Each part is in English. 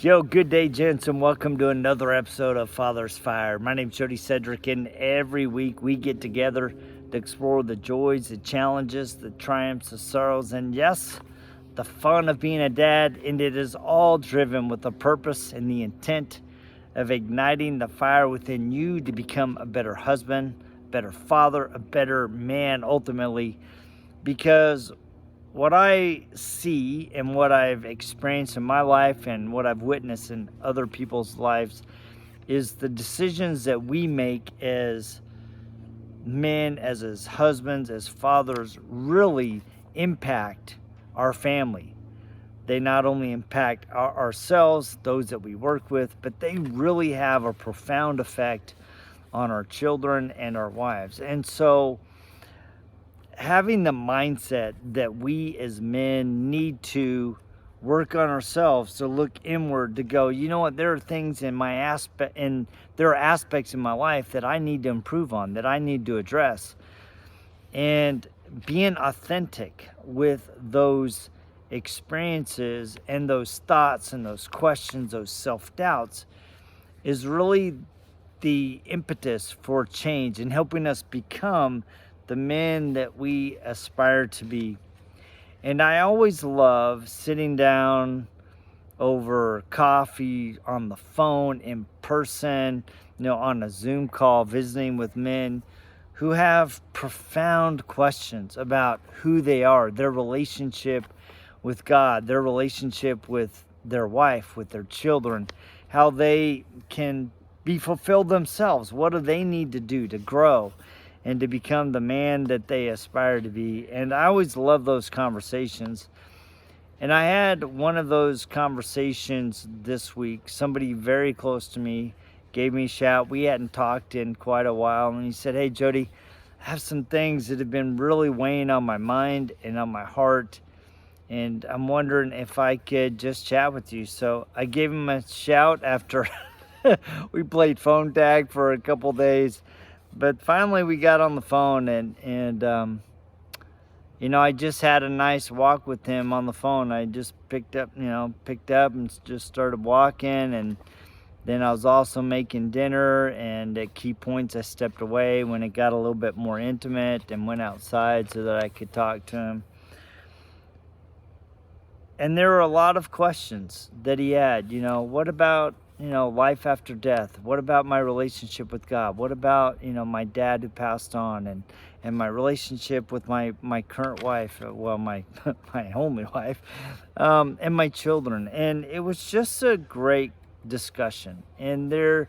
Yo, good day, gents, and welcome to another episode of FathersFyre. My name's Jody Sedrick, and every week we get together to explore the joys, the challenges, the triumphs, the sorrows, and yes, the fun of being a dad. And it is all driven with the purpose and the intent of igniting the fire within you to become a better husband, better father, a better man, ultimately, because what I see and what I've experienced in my life and what I've witnessed in other people's lives is the decisions that we make as men, as husbands, as fathers, really impact our family. They not only impact ourselves, those that we work with, but they really have a profound effect on our children and our wives. And so having the mindset that we as men need to work on ourselves, to look inward, to go, you know what, there are things in my aspect, and there are aspects in my life that I need to improve on, that I need to address. And being authentic with those experiences and those thoughts and those questions, those self-doubts, is really the impetus for change and helping us become the men that we aspire to be. And I always love sitting down over coffee, on the phone, in person, on a Zoom call, visiting with men who have profound questions about who they are, their relationship with God, their relationship with their wife, with their children, how they can be fulfilled themselves. What do they need to do to grow and to become the man that they aspire to be? And I always love those conversations. And I had one of those conversations this week. Somebody very close to me gave me a shout. We hadn't talked in quite a while. And he said, "Hey, Jody, I have some things that have been really weighing on my mind and on my heart. And I'm wondering if I could just chat with you." So I gave him a shout after we played phone tag for a couple days. But finally we got on the phone and I just had a nice walk with him on the phone. I just picked up and just started walking, and then I was also making dinner, and at key points I stepped away when it got a little bit more intimate and went outside so that I could talk to him. And there were a lot of questions that he had. What about life after death? What about my relationship with God? What about, my dad who passed on, and my relationship with my current wife, my only wife, and my children. And it was just a great discussion. And the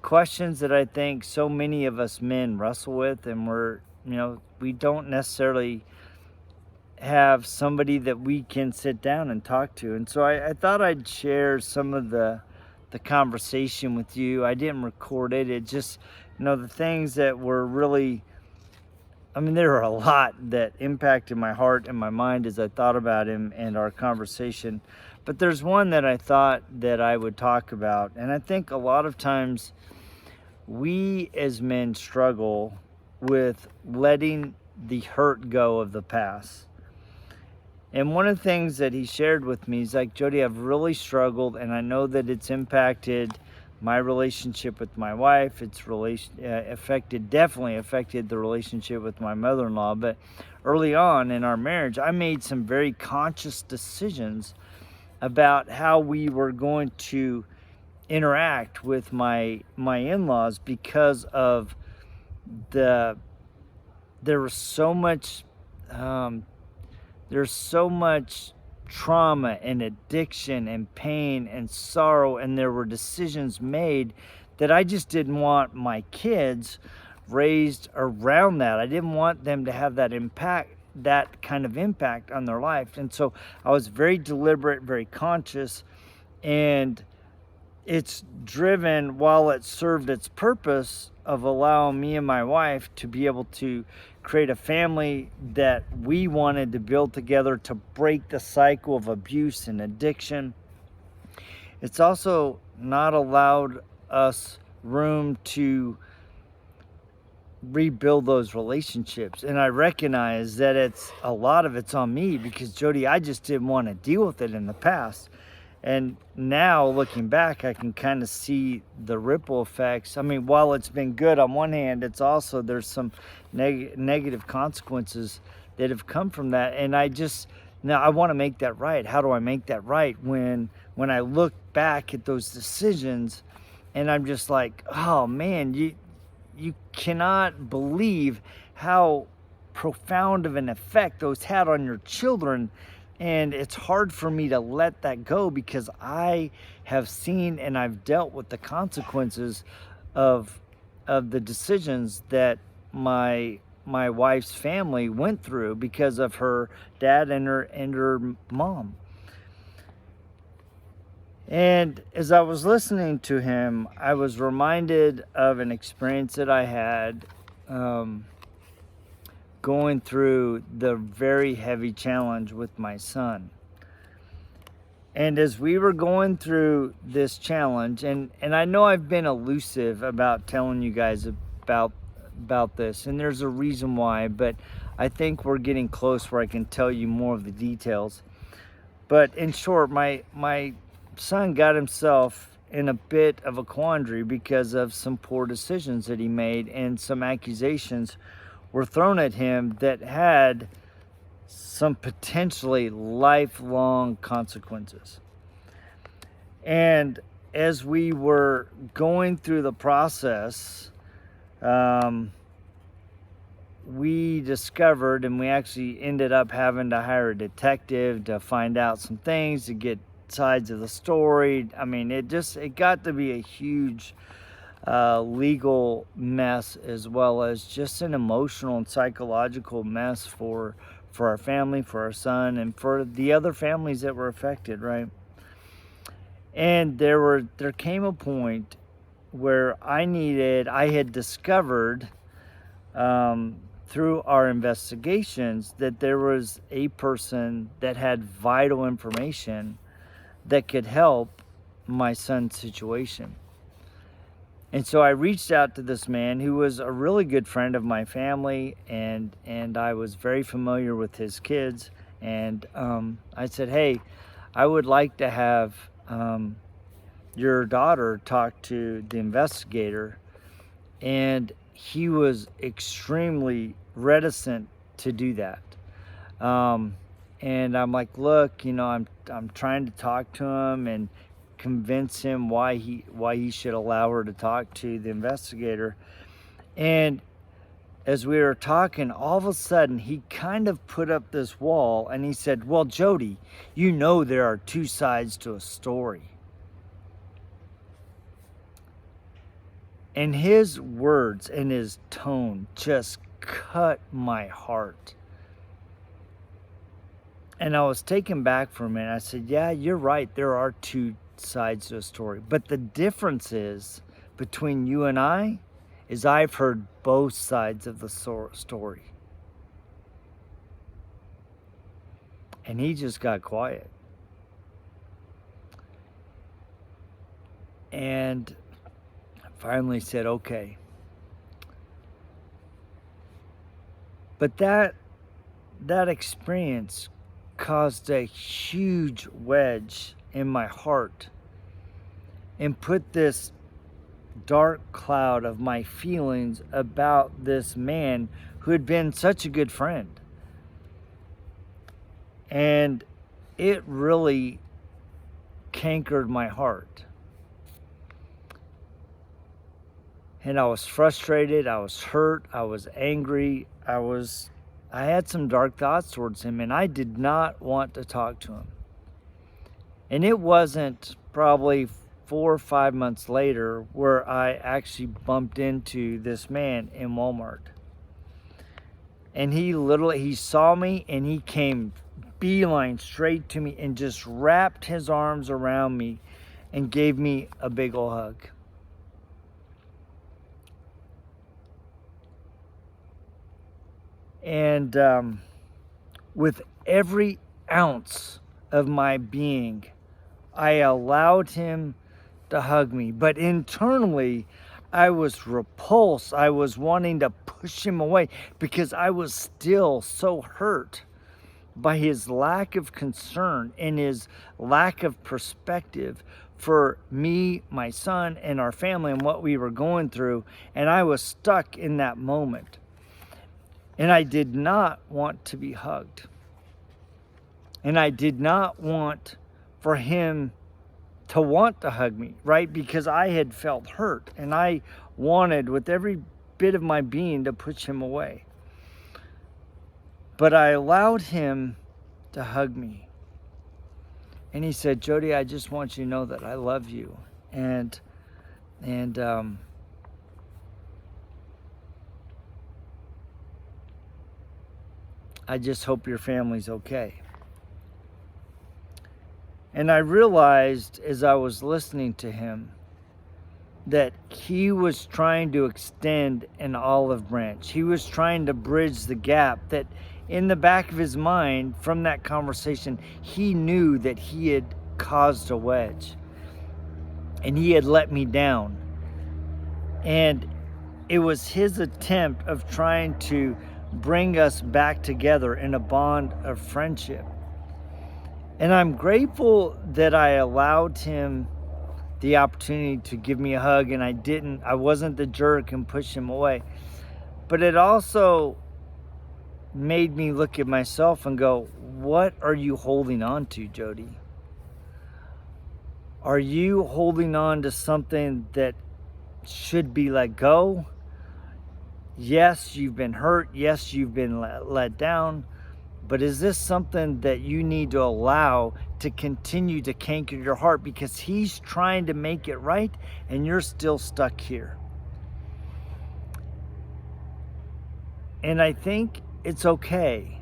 questions that I think so many of us men wrestle with, and we don't necessarily have somebody that we can sit down and talk to. And so I thought I'd share some of the conversation with you. I didn't record it. It just, the things that were really, there were a lot that impacted my heart and my mind as I thought about him and our conversation. But there's one that I thought that I would talk about. And I think a lot of times we as men struggle with letting the hurt go of the past. And one of the things that he shared with me is like, "Jody, I've really struggled, and I know that it's impacted my relationship with my wife. It's definitely affected the relationship with my mother-in-law. But early on in our marriage, I made some very conscious decisions about how we were going to interact with my in-laws because of there was so much there's so much trauma and addiction and pain and sorrow, and there were decisions made that I just didn't want my kids raised around that. I didn't want them to have that kind of impact on their life. And so I was very deliberate, very conscious, and it's driven, while it served its purpose of allowing me and my wife to be able to create a family that we wanted to build together to break the cycle of abuse and addiction, it's also not allowed us room to rebuild those relationships. And I recognize that a lot of it's on me, because Jody, I just didn't want to deal with it in the past. And now looking back, I can kind of see the ripple effects. I mean, while it's been good on one hand, it's also, there's some negative consequences that have come from that. And now I want to make that right. How do I make that right when I look back at those decisions and I'm just like, oh man, you cannot believe how profound of an effect those had on your children. And it's hard for me to let that go because I have seen and I've dealt with the consequences of the decisions that my wife's family went through because of her dad and her mom. And as I was listening to him, I was reminded of an experience that I had going through the very heavy challenge with my son. And as we were going through this challenge, and I know I've been elusive about telling you guys about this, and there's a reason why, but I think we're getting close where I can tell you more of the details. But in short, my son got himself in a bit of a quandary because of some poor decisions that he made, and some accusations were thrown at him that had some potentially lifelong consequences. And as we were going through the process, we discovered, and we actually ended up having to hire a detective to find out some things, to get sides of the story. I mean, it got to be a huge legal mess, as well as just an emotional and psychological mess for our family, for our son, and for the other families that were affected, right? And there came a point where I had discovered through our investigations that there was a person that had vital information that could help my son's situation. And so I reached out to this man who was a really good friend of my family, and I was very familiar with his kids. And I said, hey, I would like to have your daughter talk to the investigator. And he was extremely reticent to do that. And I'm like, look, I'm trying to talk to him and convince him why he should allow her to talk to the investigator. And as we were talking, all of a sudden he kind of put up this wall and he said, well, Jody, there are two sides to a story. And his words and his tone just cut my heart. And I was taken back for a minute. I said, yeah, you're right. There are two sides to a story. But the difference is between you and I is I've heard both sides of the story. And he just got quiet. And I finally said, okay. But that experience caused a huge wedge in my heart and put this dark cloud of my feelings about this man who had been such a good friend. And it really cankered my heart. And I was frustrated, I was hurt, I was angry, I had some dark thoughts towards him, and I did not want to talk to him. And it wasn't probably 4 or 5 months later where I actually bumped into this man in Walmart. And he saw me and he came beeline straight to me and just wrapped his arms around me and gave me a big ol' hug. And with every ounce of my being, I allowed him to hug me. But internally, I was repulsed. I was wanting to push him away because I was still so hurt by his lack of concern and his lack of perspective for me, my son, and our family and what we were going through. And I was stuck in that moment. And I did not want to be hugged. And I did not want for him to want to hug me, right? Because I had felt hurt and I wanted with every bit of my being to push him away. But I allowed him to hug me. And he said, Jody, I just want you to know that I love you. And I just hope your family's okay. And I realized as I was listening to him that he was trying to extend an olive branch. He was trying to bridge the gap that in the back of his mind from that conversation, he knew that he had caused a wedge and he had let me down. And it was his attempt of trying to bring us back together in a bond of friendship. And I'm grateful that I allowed him the opportunity to give me a hug, and I wasn't the jerk and push him away. But it also made me look at myself and go, what are you holding on to, Jody? Are you holding on to something that should be let go? Yes, you've been hurt. Yes, you've been let down. But is this something that you need to allow to continue to canker your heart because he's trying to make it right and you're still stuck here? And I think it's okay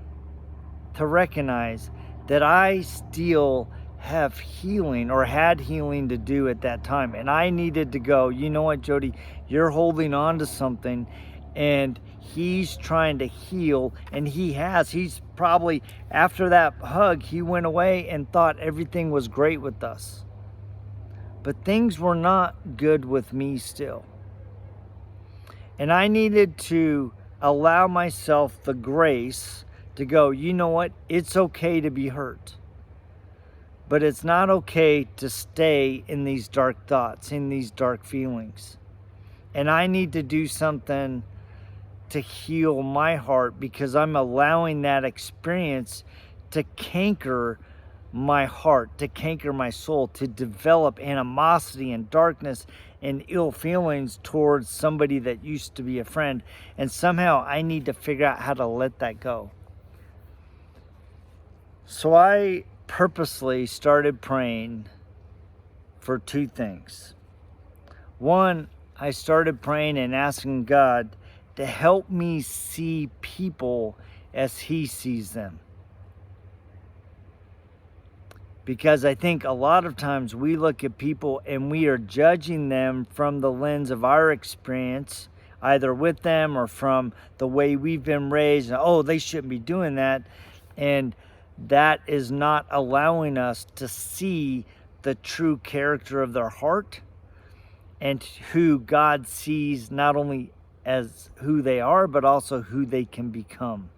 to recognize that I still have healing or had healing to do at that time. And I needed to go, you know what, Jody, you're holding on to something and he's trying to heal, and he's probably, after that hug, he went away and thought everything was great with us. But things were not good with me still. And I needed to allow myself the grace to go, you know what, it's okay to be hurt. But it's not okay to stay in these dark thoughts, in these dark feelings. And I need to do something to heal my heart because I'm allowing that experience to canker my heart, to canker my soul, to develop animosity and darkness and ill feelings towards somebody that used to be a friend. And somehow I need to figure out how to let that go. So I purposely started praying for two things. One, I started praying and asking God to help me see people as he sees them. Because I think a lot of times we look at people and we are judging them from the lens of our experience, either with them or from the way we've been raised. Oh, they shouldn't be doing that. And that is not allowing us to see the true character of their heart and who God sees not only as who they are, but also who they can become.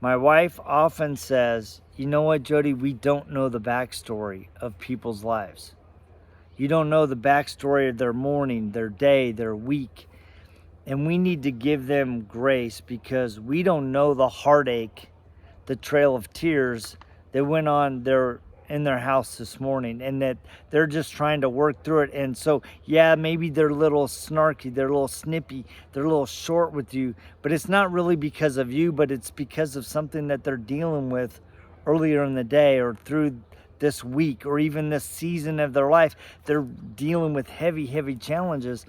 My wife often says, you know what, Jody, we don't know the backstory of people's lives. You don't know the backstory of their morning, their day, their week. And we need to give them grace because we don't know the heartache, the trail of tears that went on in their house this morning, and that they're just trying to work through it. And so, yeah, maybe they're a little snarky, they're a little snippy, they're a little short with you, but it's not really because of you, but it's because of something that they're dealing with earlier in the day or through this week or even this season of their life. They're dealing with heavy challenges,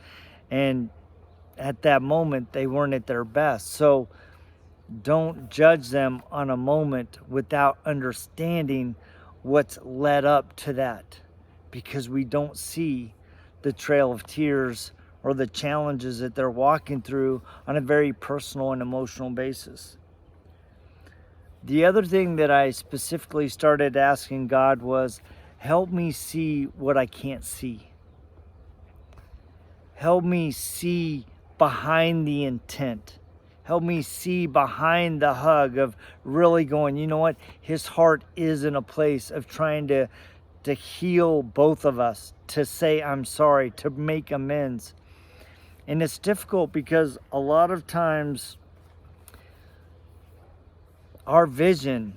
and at that moment they weren't at their best. So don't judge them on a moment without understanding what's led up to that, because we don't see the trail of tears or the challenges that they're walking through on a very personal and emotional basis. The other thing that I specifically started asking God was, help me see what I can't see. Help me see behind the intent. Help me see behind the hug of really going, you know what? His heart is in a place of trying to heal both of us, to say I'm sorry, to make amends. And it's difficult because a lot of times our vision,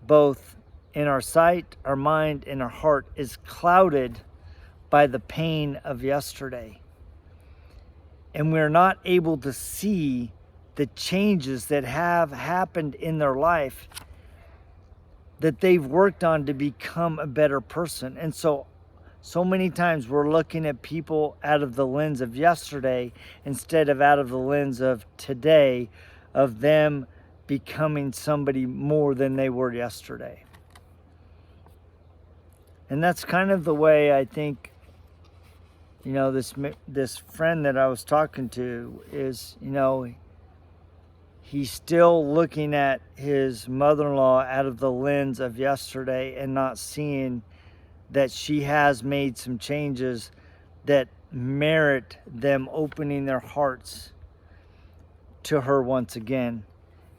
both in our sight, our mind, and our heart, is clouded by the pain of yesterday. And we're not able to see the changes that have happened in their life that they've worked on to become a better person. And so many times we're looking at people out of the lens of yesterday instead of out of the lens of today, of them becoming somebody more than they were yesterday. And that's kind of the way I think, you know, this friend that I was talking to is, you know, he's still looking at his mother-in-law out of the lens of yesterday and not seeing that she has made some changes that merit them opening their hearts to her once again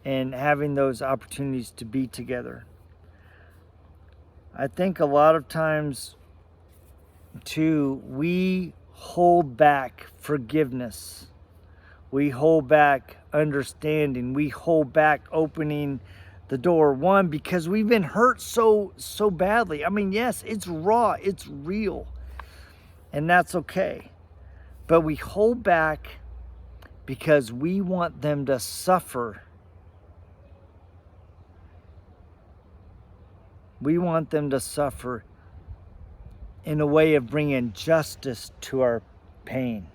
and having those opportunities to be together. I think a lot of times too, we hold back forgiveness. We hold back understanding. We hold back opening the door. One, because we've been hurt so badly. I mean, yes, it's raw, it's real, and that's okay. But we hold back because we want them to suffer. We want them to suffer in a way of bringing justice to our pain.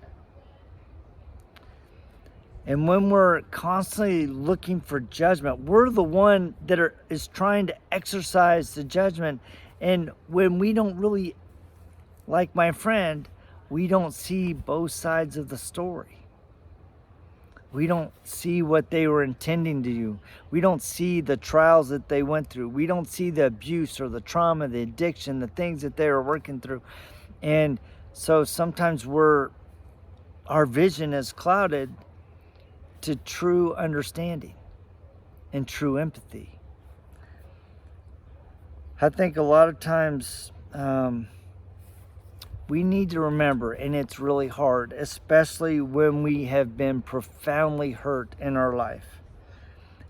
And when we're constantly looking for judgment, we're the one that is trying to exercise the judgment. And when we don't really, like my friend, we don't see both sides of the story. We don't see what they were intending to do. We don't see the trials that they went through. We don't see the abuse or the trauma, the addiction, the things that they were working through. And so sometimes our vision is clouded to true understanding and true empathy. I think a lot of times we need to remember, and it's really hard, especially when we have been profoundly hurt in our life.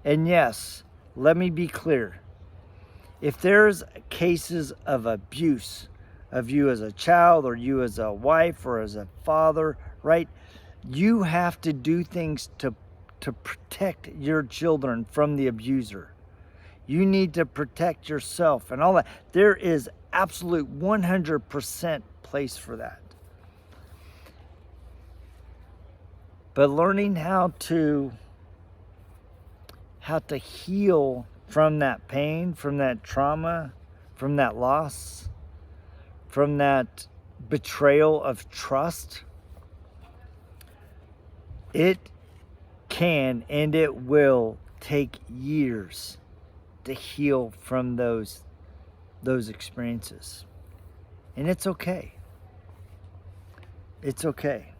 And yes, let me be clear. If there's cases of abuse of you as a child or you as a wife or as a father, right? You have to do things to protect your children from the abuser. You need to protect yourself and all that. There is absolute 100% place for that. But learning how to heal from that pain, from that trauma, from that loss, from that betrayal of trust, it can and it will take years to heal from those experiences. And it's okay. It's okay.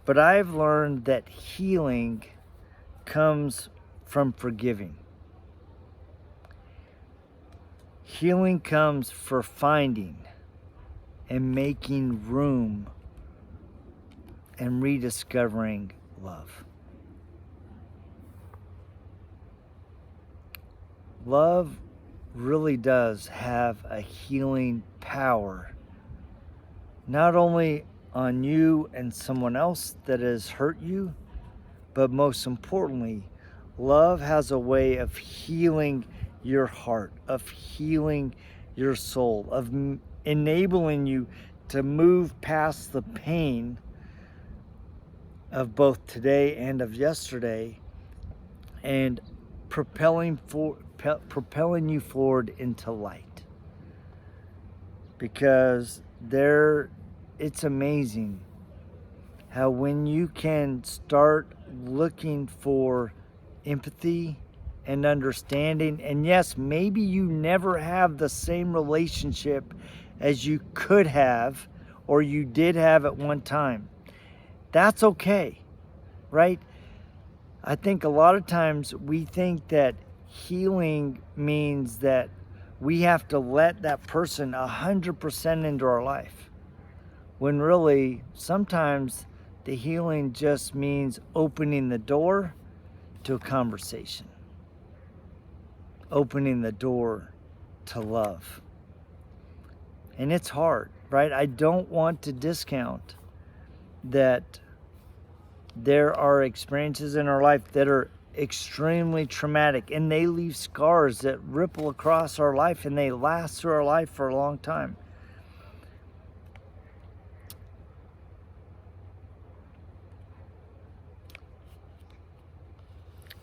But I've learned that healing comes from forgiving. Healing comes for finding and making room and rediscovering love. Love really does have a healing power, not only on you and someone else that has hurt you, but most importantly, love has a way of healing your heart, of healing your soul, of enabling you to move past the pain of both today and of yesterday and propelling you forward into light. Because it's amazing how when you can start looking for empathy and understanding, and yes, maybe you never have the same relationship as you could have or you did have at one time. That's okay. right? I think a lot of times we think that healing means that we have to let that person 100% into our life, when really sometimes the healing just means opening the door to a conversation, opening the door to love. And it's hard, right? I don't want to discount that there are experiences in our life that are extremely traumatic, and they leave scars that ripple across our life, and they last through our life for a long time.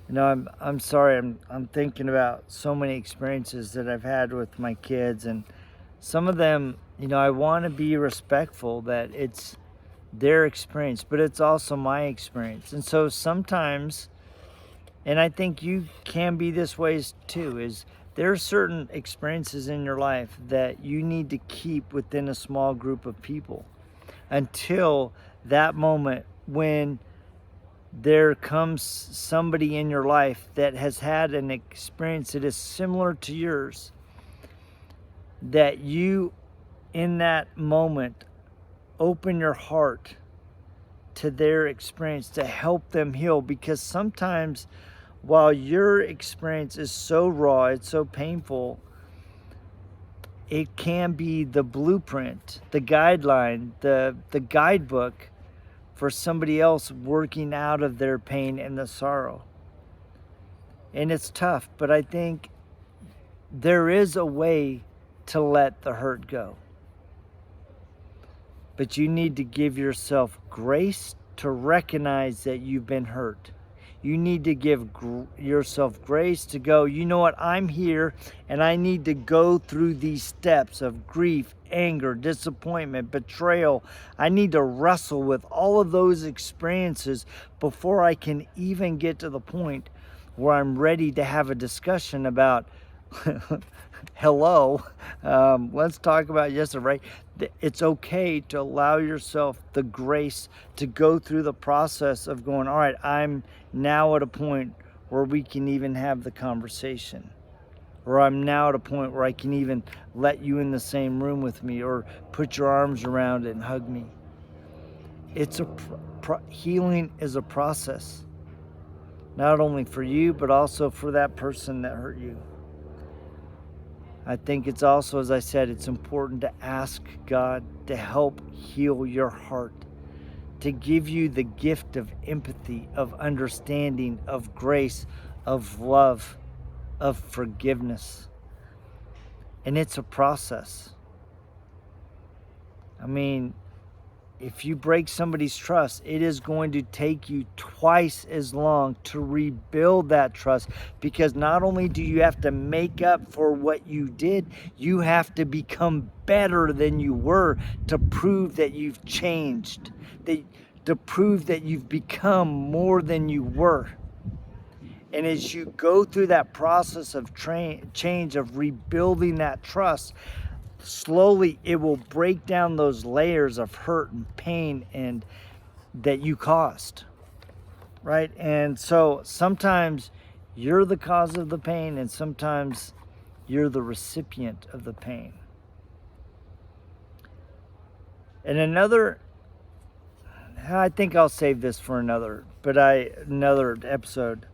You know, I'm sorry, I'm thinking about so many experiences that I've had with my kids, and some of them, you know, I want to be respectful that it's their experience, but it's also my experience. And so sometimes, and I think you can be this way too, is there are certain experiences in your life that you need to keep within a small group of people until that moment when there comes somebody in your life that has had an experience that is similar to yours, that you, in that moment, open your heart to their experience to help them heal. Because sometimes, while your experience is so raw, it's so painful, it can be the blueprint, the guideline, the guidebook for somebody else working out of their pain and the sorrow. And it's tough, but I think there is a way to let the hurt go. But you need to give yourself grace to recognize that you've been hurt. You need to give yourself grace to go, you know what, I'm here and I need to go through these steps of grief, anger, disappointment, betrayal. I need to wrestle with all of those experiences before I can even get to the point where I'm ready to have a discussion about hello, let's talk about yesterday, right? It's okay to allow yourself the grace to go through the process of going, all right, I'm now at a point where we can even have the conversation. Or I'm now at a point where I can even let you in the same room with me, or put your arms around it and hug me. It's healing is a process, not only for you, but also for that person that hurt you. I think it's also, as I said, it's important to ask God to help heal your heart, to give you the gift of empathy, of understanding, of grace, of love, of forgiveness. And it's a process. I mean, if you break somebody's trust, it is going to take you twice as long to rebuild that trust, because not only do you have to make up for what you did, you have to become better than you were to prove that you've changed, to prove that you've become more than you were. And as you go through that process of change, of rebuilding that trust, slowly it will break down those layers of hurt and pain and that you caused, right? And so sometimes you're the cause of the pain, and sometimes you're the recipient of the pain. And I think I'll save this for another episode,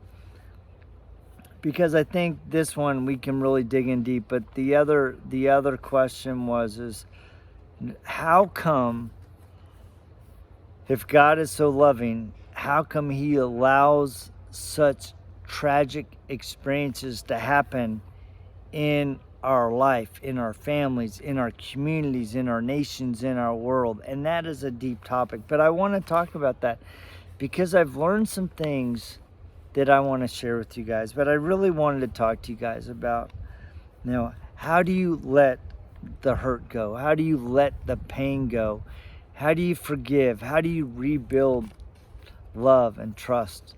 because I think this one we can really dig in deep. But the other question is how come, if God is so loving, how come he allows such tragic experiences to happen in our life, in our families, in our communities, in our nations, in our world? And that is a deep topic, but I want to talk about that because I've learned some things that I want to share with you guys. But I really wanted to talk to you guys about, you know, how do you let the hurt go? How do you let the pain go? How do you forgive? How do you rebuild love and trust?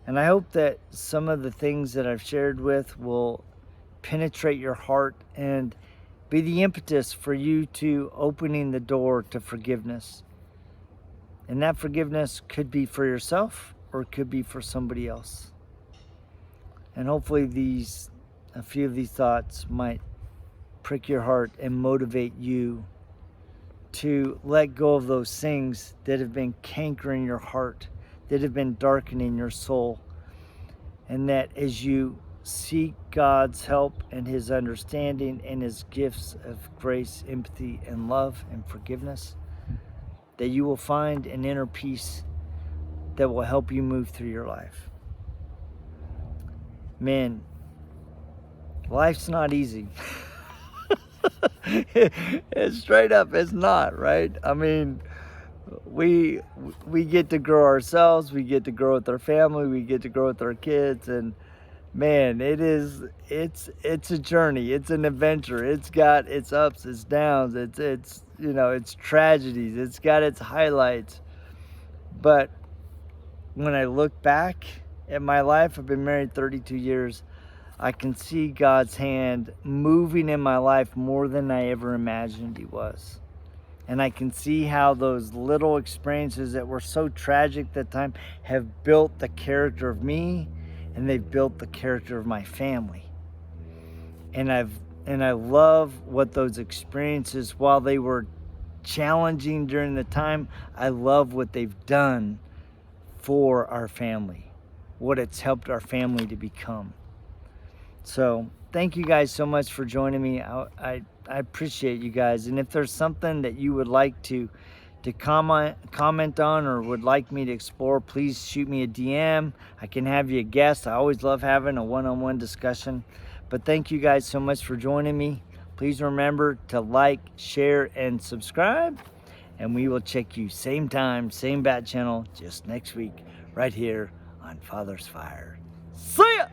And I hope that some of the things that I've shared with will penetrate your heart and be the impetus for you to opening the door to forgiveness. And that forgiveness could be for yourself or it could be for somebody else. And hopefully a few of these thoughts might prick your heart and motivate you to let go of those things that have been cankering your heart, that have been darkening your soul. And that as you seek God's help and His understanding and His gifts of grace, empathy, and love and forgiveness, that you will find an inner peace that will help you move through your life. Man, life's not easy. It's straight up, it's not, right? I mean, we get to grow ourselves, we get to grow with our family, we get to grow with our kids, and man, it's a journey, it's an adventure. It's got its ups, its downs, it's it's tragedies, it's got its highlights. But when I look back at my life, I've been married 32 years, I can see God's hand moving in my life more than I ever imagined He was. And I can see how those little experiences that were so tragic at the time have built the character of me, and they've built the character of my family. And I love what those experiences, while they were challenging during the time, I love what they've done for our family, what it's helped our family to become. So thank you guys so much for joining me. I appreciate you guys. And if there's something that you would like to comment on or would like me to explore, please shoot me a DM. I can have you a guest. I always love having a one-on-one discussion. But thank you guys so much for joining me. Please remember to like, share, and subscribe. And we will check you same time, same bat channel, just next week, right here on FathersFyre. See ya!